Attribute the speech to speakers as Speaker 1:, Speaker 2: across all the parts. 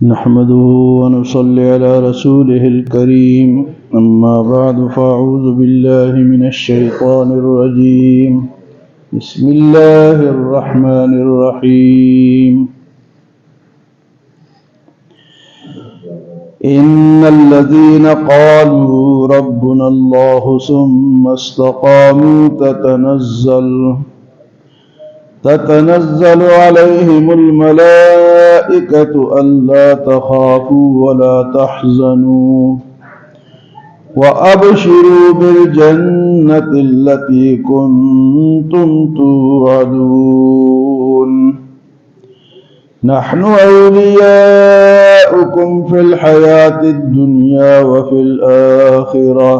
Speaker 1: نحمده ونصلي على رسوله الكريم أما بعد فأعوذ بالله من الشيطان الرجيم بسم الله الرحمن الرحيم إن الذين قالوا ربنا الله ثم استقاموا تتنزل عليهم الملائكة ألا تخافوا ولا تحزنوا وأبشروا بالجنة التي كنتم توعدون نحن أولياؤكم في الحياة الدنيا وفي الآخرة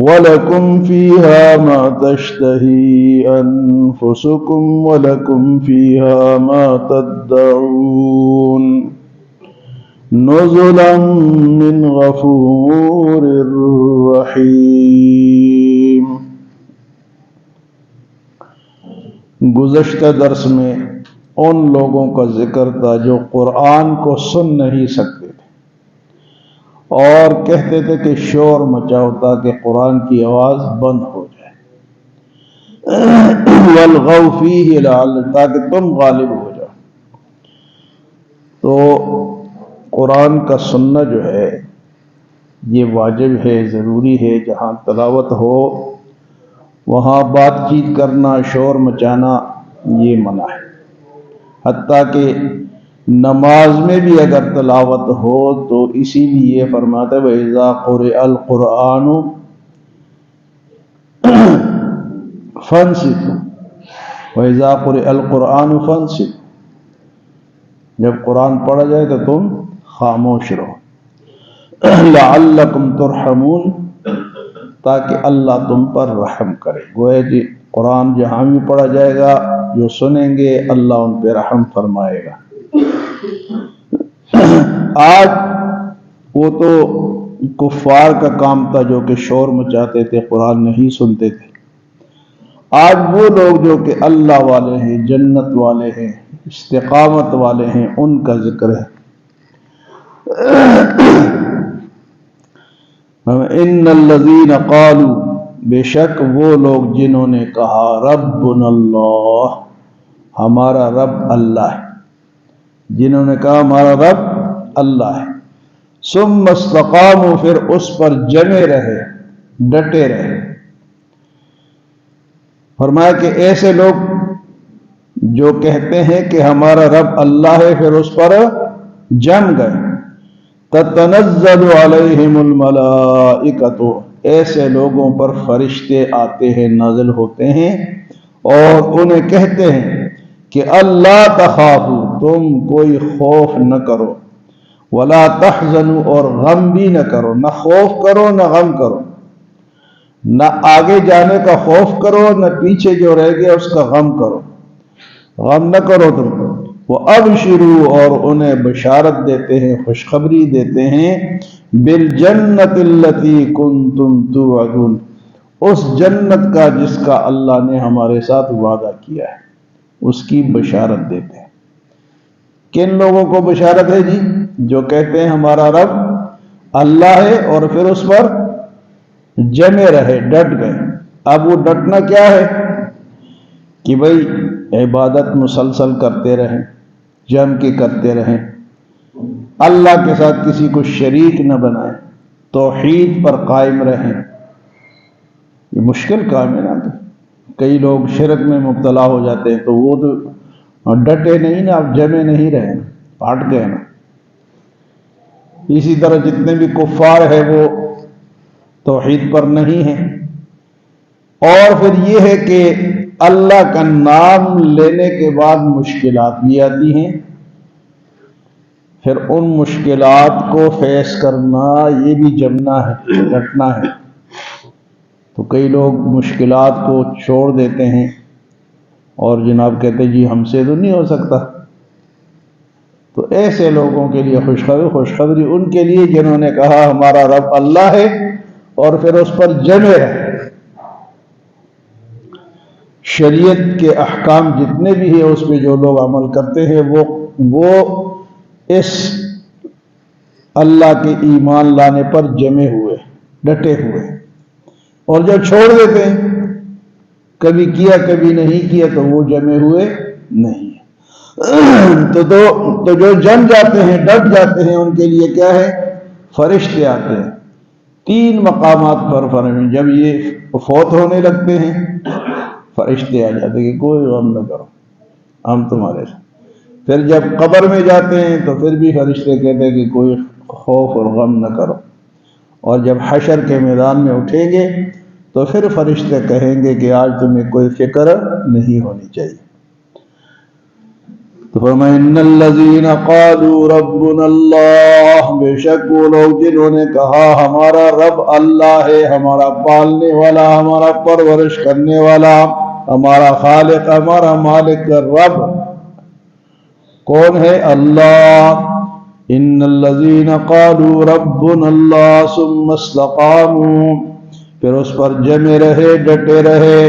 Speaker 1: ولكم فيها ما تشتهي أنفسكم ولكم فيها ما تدعون نزلا من غفور رحیم۔ گزشتہ درس میں ان لوگوں کا ذکر تھا جو قرآن کو سن نہیں سکتے تھے اور کہتے تھے کہ شور مچاؤ تاکہ قرآن کی آواز بند ہو جائے، والغوا فیہ تاکہ تم غالب ہو جاؤ۔ تو قرآن کا سننا جو ہے یہ واجب ہے، ضروری ہے۔ جہاں تلاوت ہو وہاں بات چیت کرنا، شور مچانا یہ منع ہے۔ حتیٰ کہ نماز میں بھی اگر تلاوت ہو تو اسی لیے فرماتا ہے وَإِذَا قُرِئَ الْقُرْآنُ فَانصِتُوا وَإِذَا قُرِئَ الْقُرْآنُ فَانصِتُوا، جب قرآن پڑھا جائے تو تم خاموش رہو، لعلکم ترحمون، تاکہ اللہ تم پر رحم کرے۔ گویا کہ قرآن جہاں بھی پڑھا جائے گا جو سنیں گے اللہ ان پہ رحم فرمائے گا۔ آج وہ تو کفار کا کام تھا جو کہ شور مچاتے تھے، قرآن نہیں سنتے تھے۔ آج وہ لوگ جو کہ اللہ والے ہیں، جنت والے ہیں، استقامت والے ہیں، ان کا ذکر ہے۔ ان الذین قالوا، بے شک وہ لوگ جنہوں نے کہا ربنا اللہ، ہمارا رب اللہ ہے، جنہوں نے کہا ہمارا رب اللہ ہے، ثم استقاموا، پھر اس پر جمے رہے، ڈٹے رہے۔ فرمایا کہ ایسے لوگ جو کہتے ہیں کہ ہمارا رب اللہ ہے پھر اس پر جم گئے، تتنزل علیہم الملائکۃ، ایسے لوگوں پر فرشتے آتے ہیں، نازل ہوتے ہیں اور انہیں کہتے ہیں کہ اللہ تخافوا، تم کوئی خوف نہ کرو، ولا تحزنوا، اور غم بھی نہ کرو، نہ خوف کرو نہ غم کرو، نہ آگے جانے کا خوف کرو نہ پیچھے جو رہ گیا اس کا غم کرو، غم نہ کرو تم۔ وَأَبْشِرُوا، اور انہیں بشارت دیتے ہیں، خوشخبری دیتے ہیں، بِالْجَنَّةِ الَّتِي كُنْتُمْ تُوعَدُونَ، اس جنت کا جس کا اللہ نے ہمارے ساتھ وعدہ کیا ہے، اس کی بشارت دیتے ہیں۔ کن لوگوں کو بشارت ہے جی؟ جو کہتے ہیں ہمارا رب اللہ ہے اور پھر اس پر جمے رہے، ڈٹ گئے۔ اب وہ ڈٹنا کیا ہے کہ بھئی عبادت مسلسل کرتے رہیں، جم کے کرتے رہیں، اللہ کے ساتھ کسی کو شریک نہ بنائیں، توحید پر قائم رہیں۔ یہ مشکل کام ہے نا، کئی لوگ شرک میں مبتلا ہو جاتے ہیں تو وہ تو ڈٹے نہیں نا، اب جمے نہیں رہے، ہٹ گئے نا۔ اسی طرح جتنے بھی کفار ہیں وہ توحید پر نہیں ہیں۔ اور پھر یہ ہے کہ اللہ کا نام لینے کے بعد مشکلات بھی آتی ہیں، پھر ان مشکلات کو فیس کرنا، یہ بھی جمنا ہے، ڈٹنا ہے۔ تو کئی لوگ مشکلات کو چھوڑ دیتے ہیں اور جناب کہتے جی ہم سے تو نہیں ہو سکتا۔ تو ایسے لوگوں کے لیے خوشخبری ان کے لیے جنہوں نے کہا ہمارا رب اللہ ہے اور پھر اس پر جمے رہے۔ شریعت کے احکام جتنے بھی ہیں اس پہ جو لوگ عمل کرتے ہیں وہ اس اللہ کے ایمان لانے پر جمے ہوئے، ڈٹے ہوئے، اور جو چھوڑ دیتے ہیں کبھی کیا کبھی نہیں کیا تو وہ جمے ہوئے نہیں تو جو جم جاتے ہیں، ڈٹ جاتے ہیں، ان کے لیے کیا ہے؟ فرشتے آتے ہیں 3 مقامات پر فرشتے، جب یہ فوت ہونے لگتے ہیں فرشتے آ جاتے ہیں کہ کوئی غم نہ کرو، ہم تمہارے ساتھ۔ پھر جب قبر میں جاتے ہیں تو پھر بھی فرشتے کہتے ہیں کہ کوئی خوف اور غم نہ کرو، اور جب حشر کے میدان میں اٹھیں گے تو پھر فرشتے کہیں گے کہ آج تمہیں کوئی فکر نہیں ہونی چاہیے۔ تو فرمایا ان الذین قالوا ربنا اللہ، بے شک وہ لوگ جنہوں نے کہا ہمارا رب اللہ ہے، ہمارا پالنے والا، ہمارا پرورش کرنے والا، ہمارا خالق، ہمارا مالک رب کون ہے؟ اللہ۔ ان الذین قالوا ربنا اللہ ثم استقاموا، پھر اس پر جمے رہے، ڈٹے رہے،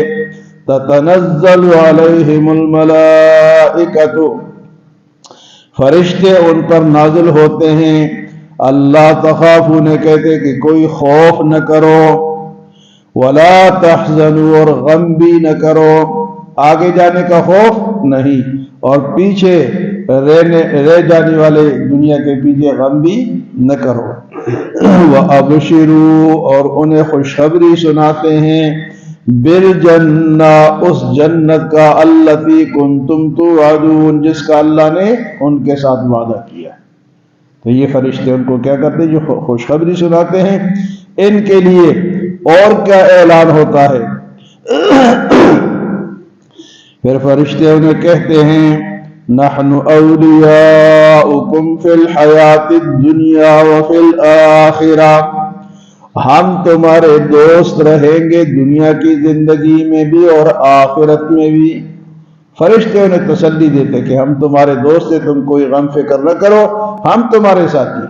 Speaker 1: تتنزل علیہم الملائکۃ، فرشتے ان پر نازل ہوتے ہیں، اللہ تخافوا، انہیں کہتے کہ کوئی خوف نہ کرو، ولا تحزنوا، اور غم بھی نہ کرو، آگے جانے کا خوف نہیں، اور پیچھے رہ جانے والے دنیا کے پیچھے غم بھی نہ کرو، وَأَبْشِرُوا، اور انہیں خوشخبری سناتے ہیں، بالجنہ، اس جنت کا، التی کنتم توعدون، جس کا اللہ نے ان کے ساتھ وعدہ کیا۔ تو یہ فرشتے ان کو کیا کرتے ہیں؟ جو خوشخبری سناتے ہیں، ان کے لیے اور کیا اعلان ہوتا ہے؟ پھر فرشتے انہیں کہتے ہیں نحن اولیاؤکم فی الحیات الدنیا وفی الآخرہ، ہم تمہارے دوست رہیں گے دنیا کی زندگی میں بھی اور آخرت میں بھی۔ فرشتے انہیں تسلی دیتے کہ ہم تمہارے دوست ہیں، تم کوئی غم فکر نہ کرو، ہم تمہارے ساتھی،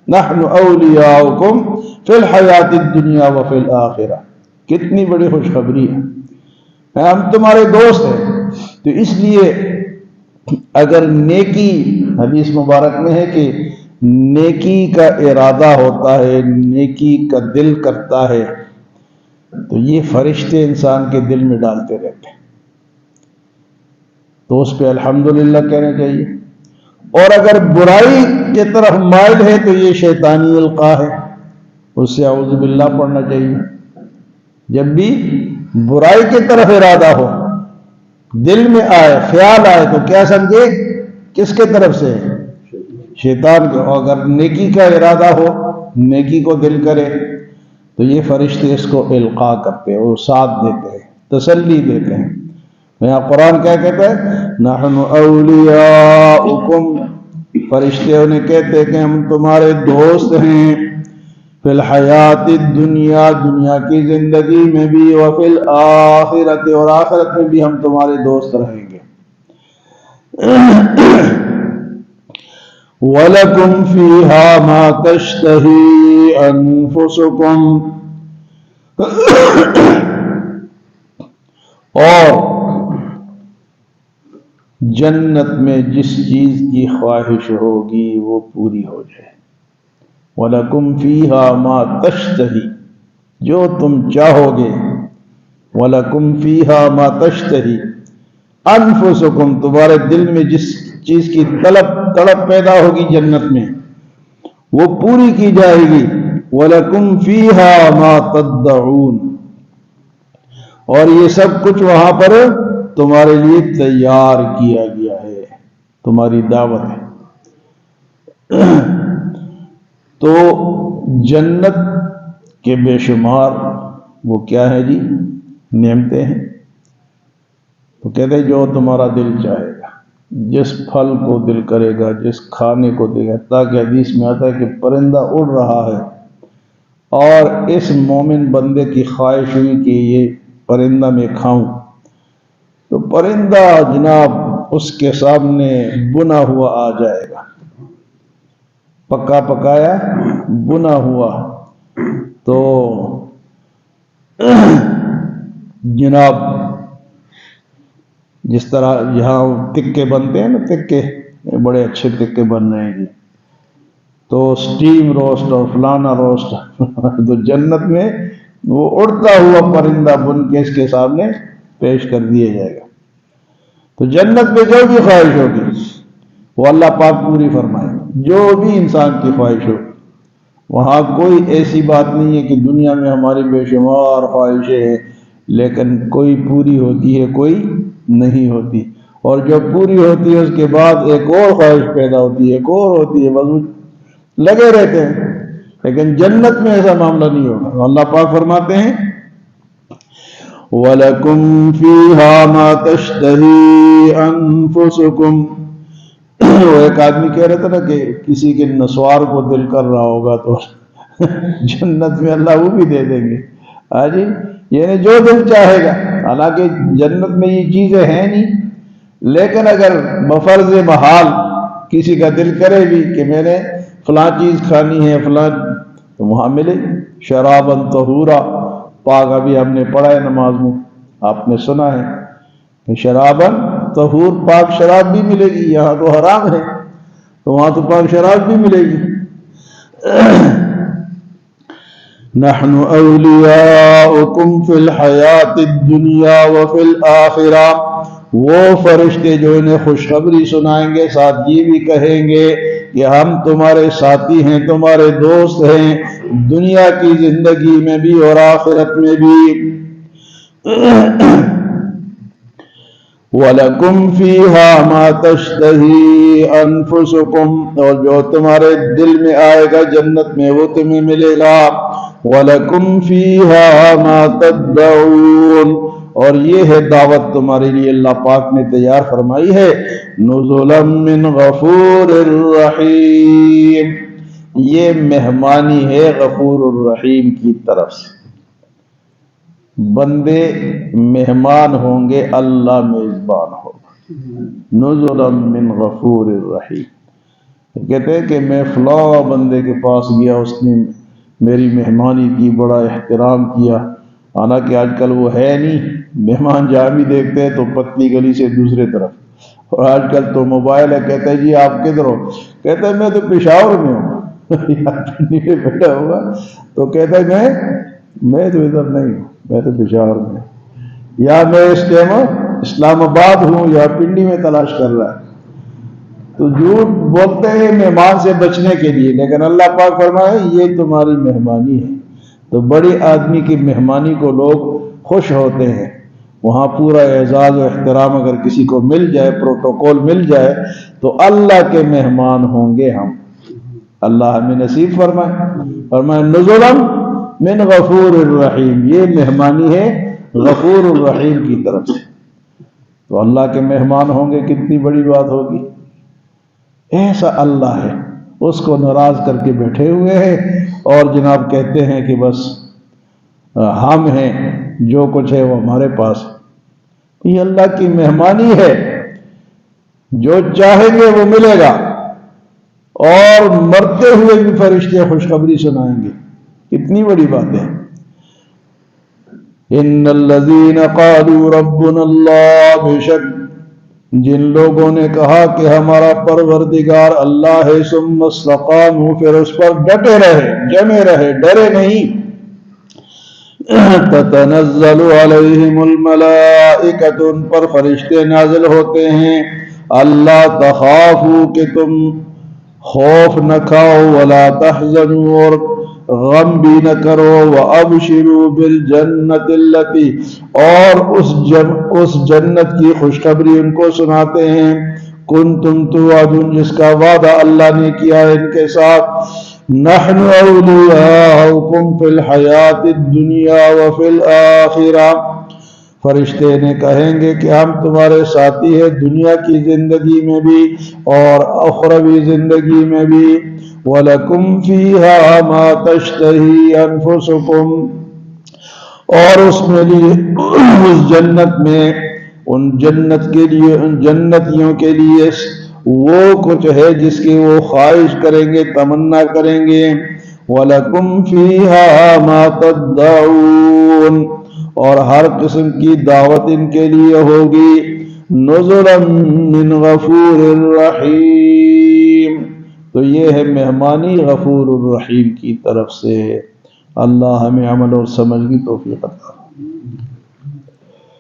Speaker 1: نحن اولیاؤکم فی الحیات الدنیا وفی الآخرہ۔ کتنی بڑی خوشخبری ہے، ہم تمہارے دوست ہیں۔ تو اس لیے اگر نیکی، حدیث مبارک میں ہے کہ نیکی کا ارادہ ہوتا ہے، نیکی کا دل کرتا ہے، تو یہ فرشتے انسان کے دل میں ڈالتے رہتے ہیں، تو اس پہ الحمدللہ کہنا چاہیے۔ اور اگر برائی کی طرف مائل ہے تو یہ شیطانی القاء ہے، اس سے اعوذ باللہ پڑھنا چاہیے۔ جب بھی برائی کی طرف ارادہ ہو، دل میں آئے، خیال آئے، تو کیا سمجھے؟ کس کے طرف سے؟ شیطان کے۔ اور اگر نیکی کا ارادہ ہو، نیکی کو دل کرے، تو یہ فرشتے اس کو القاء کرتے ہیں، وہ ساتھ دیتے ہیں، تسلی دیتے ہیں۔ یہاں قرآن کیا کہتا ہے؟ نحن اولیاؤکم، فرشتے انہیں کہتے ہیں کہ ہم تمہارے دوست ہیں، فی الحیات الدنیا، دنیا کی زندگی میں بھی، وفی الآخرت، اور آخرت میں بھی ہم تمہارے دوست رہیں گے۔ وَلَكُمْ فِيهَا مَا تَشْتَهِي أَنفُسُكُمْ، اور جنت میں جس چیز کی خواہش ہوگی وہ پوری ہو جائے۔ وَلَكُمْ فِيهَا مَا تَشْتَهِي، جو تم چاہو گے، وَلَكُمْ فِيهَا مَا تَشْتَهِي أَنفُسُكُمْ، تمہارے دل میں جس چیز کی تڑپ پیدا ہوگی جنت میں وہ پوری کی جائے گی۔ وَلَكُمْ فِيهَا مَا تَدَّعُونَ، اور یہ سب کچھ وہاں پر تمہارے لیے تیار کیا گیا ہے، تمہاری دعوت ہے۔ تو جنت کے بے شمار وہ کیا ہے جی؟ نعمتیں ہیں۔ تو کہتے ہیں جو تمہارا دل چاہے گا، جس پھل کو دل کرے گا، جس کھانے کو دے گا، تاکہ حدیث میں آتا ہے کہ پرندہ اڑ رہا ہے اور اس مومن بندے کی خواہش ہوئی کہ یہ پرندہ میں کھاؤں، تو پرندہ جناب اس کے سامنے بنا ہوا آ جائے گا، پکا پکایا بنا ہوا۔ تو جناب جس طرح یہاں تکے بنتے ہیں نا، تکے بڑے اچھے تکے بن رہے ہیں جی، تو سٹیم روسٹ اور فلانا روسٹ تو جنت میں وہ اڑتا ہوا پرندہ بن کے اس کے سامنے پیش کر دیا جائے گا۔ تو جنت میں جو بھی خواہش ہوگی وہ اللہ پاک پوری فرمائے، جو بھی انسان کی خواہش ہو۔ وہاں کوئی ایسی بات نہیں ہے کہ دنیا میں ہماری بے شمار خواہشیں ہیں لیکن کوئی پوری ہوتی ہے کوئی نہیں ہوتی، اور جو پوری ہوتی ہے اس کے بعد ایک اور خواہش پیدا ہوتی ہے، ایک اور ہوتی ہے، بس لگے رہتے ہیں۔ لیکن جنت میں ایسا معاملہ نہیں ہوگا۔ اللہ پاک فرماتے ہیں وَلَكُمْ فِيهَا مَا تَشْتَهِي أَنفُسُكُمْ۔ وہ ایک آدمی کہہ رہا تھا نا کہ کسی کے نسوار کو دل کر رہا ہوگا تو جنت میں اللہ وہ بھی دے دیں گے۔ ہاں جی، یعنی جو دل چاہے گا۔ حالانکہ جنت میں یہ چیزیں ہیں نہیں، لیکن اگر بفرض محال کسی کا دل کرے بھی کہ میں نے فلاں چیز کھانی ہے فلاں، تو وہاں ملے شراباً طہورا، پاک۔ ابھی ہم نے پڑھا ہے نماز میں، آپ نے سنا ہے کہ شراباً طہور، پاک شراب بھی ملے گی۔ یہاں تو حرام ہے تو وہاں تو پاک شراب بھی ملے گی۔ نحن اولیاؤکم فی الحیات الدنیا وفی الآخرہ۔ وہ فرشتے جو انہیں خوشخبری سنائیں گے ساتھ یہ بھی کہیں گے کہ ہم تمہارے ساتھی ہیں، تمہارے دوست ہیں، دنیا کی زندگی میں بھی اور آخرت میں بھی۔ وَلَكُمْ فِيهَا مَا تَشْتَهِي أَنفُسُكُمْ، اور جو تمہارے دل میں آئے گا جنت میں وہ تمہیں ملے گا۔ وَلَكُمْ فِيهَا مَا تَدَّعُونَ، اور یہ ہے دعوت تمہارے لیے اللہ پاک نے تیار فرمائی ہے، نُزُلًا مِّن غَفُورٍ رَّحِيمٍ، یہ مہمانی ہے غفور الرحیم کی طرف سے۔ بندے مہمان ہوں گے، اللہ میزبان ہوگا۔ نزلا من غفور الرحیم، کہتے ہیں کہ میں فلاں بندے کے پاس گیا، اس نے میری مہمانی کی، بڑا احترام کیا۔ حالانکہ آج کل وہ ہے نہیں، مہمان جہاں بھی دیکھتے ہیں تو پتلی گلی سے دوسرے طرف، اور آج کل تو موبائل ہے، کہتے ہیں جی آپ کدھر ہو، کہتے ہیں میں تو پشاور میں ہوں میں بیٹھا ہوگا تو کہتا ہے میں تو ادھر نہیں ہوں، میں تو پشاور میں، یا میں اس ٹائم اسلام آباد ہوں یا پنڈی میں تلاش کر رہا ہے۔ تو جھوٹ بولتے ہیں مہمان سے بچنے کے لیے، لیکن اللہ پاک فرمائے یہ تمہاری مہمانی ہے۔ تو بڑے آدمی کی مہمانی کو لوگ خوش ہوتے ہیں، وہاں پورا اعزاز و احترام اگر کسی کو مل جائے، پروٹوکول مل جائے، تو اللہ کے مہمان ہوں گے ہم۔ اللہ ہمیں نصیب فرمائے نزلا من غفور الرحیم، یہ مہمانی ہے غفور الرحیم کی طرف سے۔ تو اللہ کے مہمان ہوں گے، کتنی بڑی بات ہوگی۔ ایسا اللہ ہے، اس کو ناراض کر کے بیٹھے ہوئے ہیں، اور جناب کہتے ہیں کہ بس ہم ہیں، جو کچھ ہے وہ ہمارے پاس ہے۔ یہ اللہ کی مہمانی ہے، جو چاہیں گے وہ ملے گا، اور مرتے ہوئے بھی فرشتے خوشخبری سنائیں گے۔ کتنی بڑی بات ہے۔ ان الذین قالوا ربنا اللہ، بے شک جن لوگوں نے کہا کہ ہمارا پروردگار اللہ ہے، ثم استقاموا، پھر اس پر ڈٹے رہے، جمے رہے، ڈرے نہیں، تتنزل علیہم الملائکۃ، ان پر فرشتے نازل ہوتے ہیں، اللہ تخافوا، کہ تم خوف نہ کھاؤ، ولا تحزنوا، اور غم بھی نہ کرو، وابشروا بالجنۃ التی، اور اس جنت کی خوشخبری ان کو سناتے ہیں، کنتم توعدون، جس کا وعدہ اللہ نے کیا ہے ان کے ساتھ، نحن اولیاؤکم فی الحیات الدنیا وفی الآخرہ، فرشتے نے کہیں گے کہ ہم تمہارے ساتھی ہیں دنیا کی زندگی میں بھی اور اخروی زندگی میں بھی، وَلَكُمْ فِيهَا مَا تَشْتَهِي أَنفُسُكُمْ، اور اس میں لیے اس جنت میں ان جنت کے لیے، ان جنتیوں کے لیے وہ کچھ ہے جس کی وہ خواہش کریں گے، تمنا کریں گے، وَلَكُمْ فِيهَا مَا تَدَّعُونَ، اور ہر قسم کی دعوت ان کے لیے ہوگی، نُزُلًا مِّن غَفُورٍ رَّحِيمٍ۔ تو یہ ہے مہمانی غفور الرحیم کی طرف سے۔ اللہ ہمیں عمل اور سمجھ کی توفیق عطا فرمائے۔